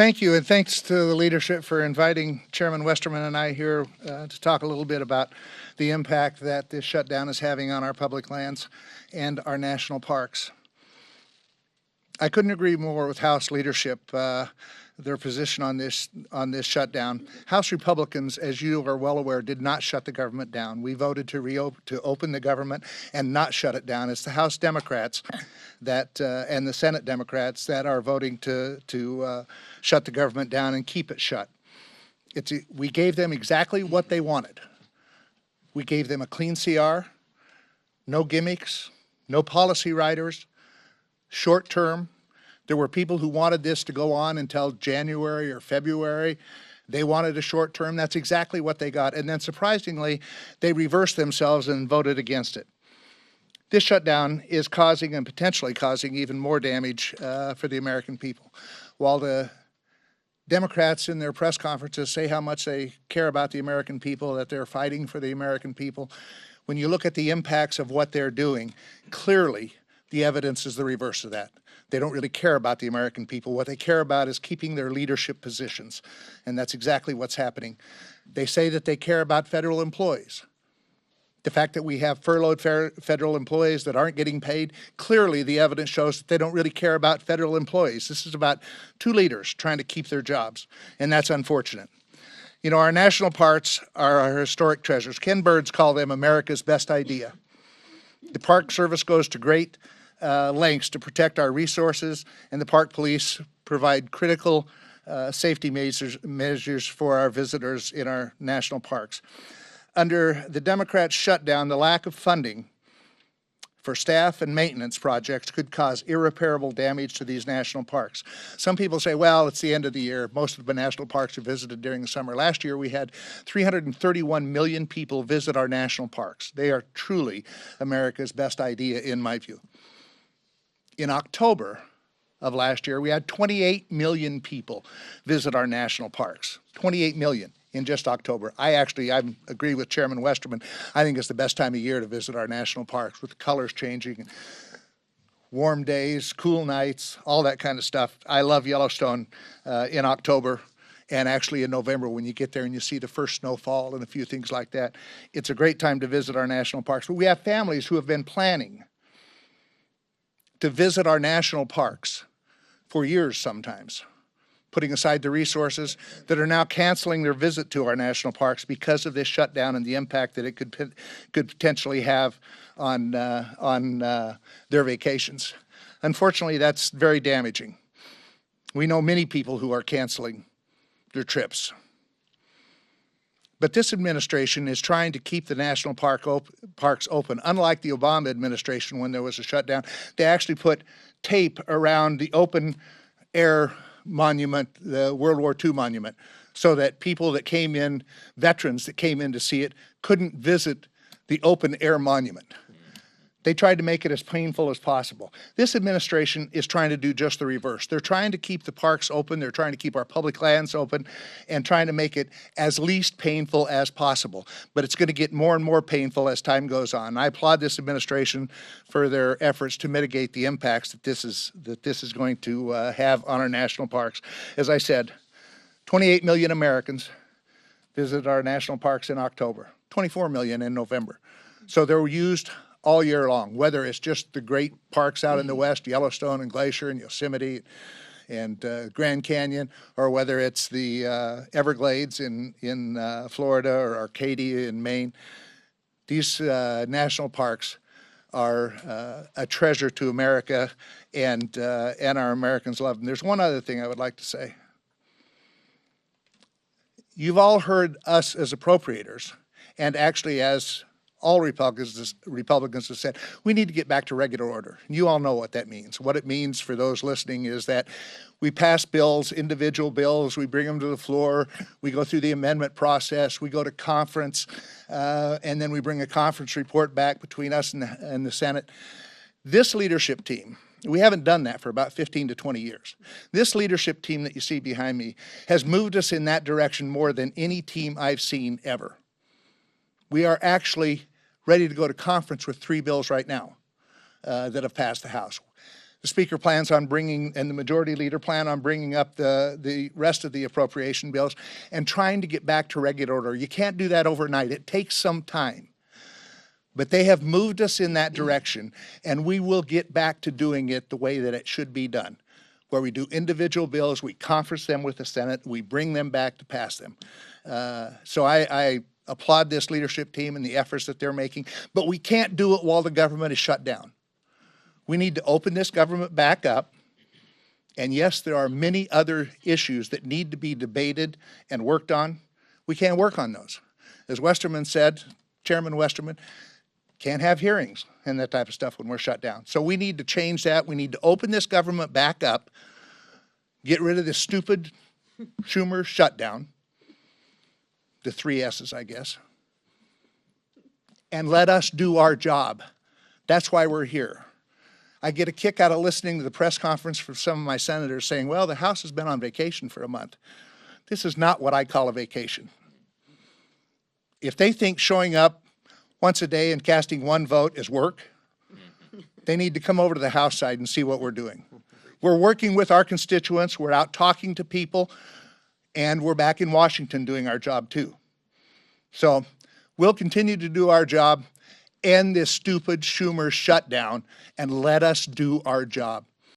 Thank you, and thanks to the leadership for inviting Chairman Westerman and I here to talk a little bit about the impact that this shutdown is having on our public lands and our national parks. I couldn't agree more with House leadership, their position on this shutdown. House Republicans, as you are well aware, did not shut the government down. We voted to open the government and not shut it down. It's the House Democrats that and the Senate Democrats that are voting to shut the government down and keep it shut. We gave them exactly what they wanted. We gave them a clean CR, no gimmicks, no policy writers, short term. There were people who wanted this to go on until January or February. They wanted a short term. That's exactly what they got. And then surprisingly, they reversed themselves and voted against it. This shutdown is causing and potentially causing even more damage for the American people. While the Democrats in their press conferences say how much they care about the American people, that they're fighting for the American people, when you look at the impacts of what they're doing, clearly the evidence is the reverse of that. They don't really care about the American people. What they care about is keeping their leadership positions, and that's exactly what's happening. They say that they care about federal employees. The fact that we have furloughed federal employees that aren't getting paid, clearly the evidence shows that they don't really care about federal employees. This is about two leaders trying to keep their jobs, and that's unfortunate. You know, our national parks are our historic treasures. Ken Bird's called them America's best idea. The Park Service goes to great lengths to protect our resources, and the park police provide critical safety measures for our visitors in our national parks. Under the Democrats' shutdown, the lack of funding for staff and maintenance projects could cause irreparable damage to these national parks. Some people say, well, it's the end of the year. Most of the national parks are visited during the summer. Last year, we had 331 million people visit our national parks. They are truly America's best idea, in my view. In October of last year, we had 28 million people visit our national parks. 28 million in just October. I agree with Chairman Westerman. I think it's the best time of year to visit our national parks, with the colors changing, warm days, cool nights, all that kind of stuff. I love Yellowstone in October, and actually in November when you get there and you see the first snowfall and a few things like that. It's a great time to visit our national parks. But we have families who have been planning to visit our national parks for years sometimes, putting aside the resources, that are now canceling their visit to our national parks because of this shutdown and the impact that it could potentially have on their vacations. Unfortunately, that's very damaging. We know many people who are canceling their trips. But this administration is trying to keep the national parks open. Unlike the Obama administration when there was a shutdown, they actually put tape around the open air monument, the World War II monument, so that people that came in, veterans that came in to see it, couldn't visit the open air monument. They tried to make it as painful as possible. This administration is trying to do just the reverse. They're trying to keep the parks open, they're trying to keep our public lands open, and trying to make it as least painful as possible. But it's going to get more and more painful as time goes on. I applaud this administration for their efforts to mitigate the impacts that this is going to have on our national parks. As I said, 28 million Americans visited our national parks in October, 24 million in November. So they were used all year long, whether it's just the great parks out in the west, Yellowstone and Glacier and Yosemite and Grand Canyon, or whether it's the Everglades in Florida or Arcadia in Maine. These national parks are a treasure to America, and our Americans love them. There's one other thing I would like to say. You've all heard us as appropriators, and actually as all Republicans have said, we need to get back to regular order. And you all know what that means. What it means for those listening is that we pass bills, individual bills, we bring them to the floor, we go through the amendment process, we go to conference, and then we bring a conference report back between us and the Senate. This leadership team, we haven't done that for about 15 to 20 years. This leadership team that you see behind me has moved us in that direction more than any team I've seen ever. We are actually ready to go to conference with 3 bills right now that have passed the House. The Speaker plans on bringing, and the Majority Leader plan on bringing up the rest of the appropriation bills and trying to get back to regular order. You can't do that overnight. It takes some time. But they have moved us in that direction, and we will get back to doing it the way that it should be done, where we do individual bills, we conference them with the Senate, we bring them back to pass them. So I applaud this leadership team and the efforts that they're making, but we can't do it while the government is shut down. We need to open this government back up, and yes, there are many other issues that need to be debated and worked on. We can't work on those. As Westerman said, Chairman Westerman, can't have hearings and that type of stuff when we're shut down. So we need to change that. We need to open this government back up, get rid of this stupid Schumer shutdown, the 3 S's, I guess, and let us do our job. That's why we're here. I get a kick out of listening to the press conference from some of my senators saying, well, the House has been on vacation for a month. This is not what I call a vacation. If they think showing up once a day and casting 1 vote is work, they need to come over to the House side and see what we're doing. We're working with our constituents, we're out talking to people, and we're back in Washington doing our job too. So we'll continue to do our job, end this stupid Schumer shutdown, and let us do our job.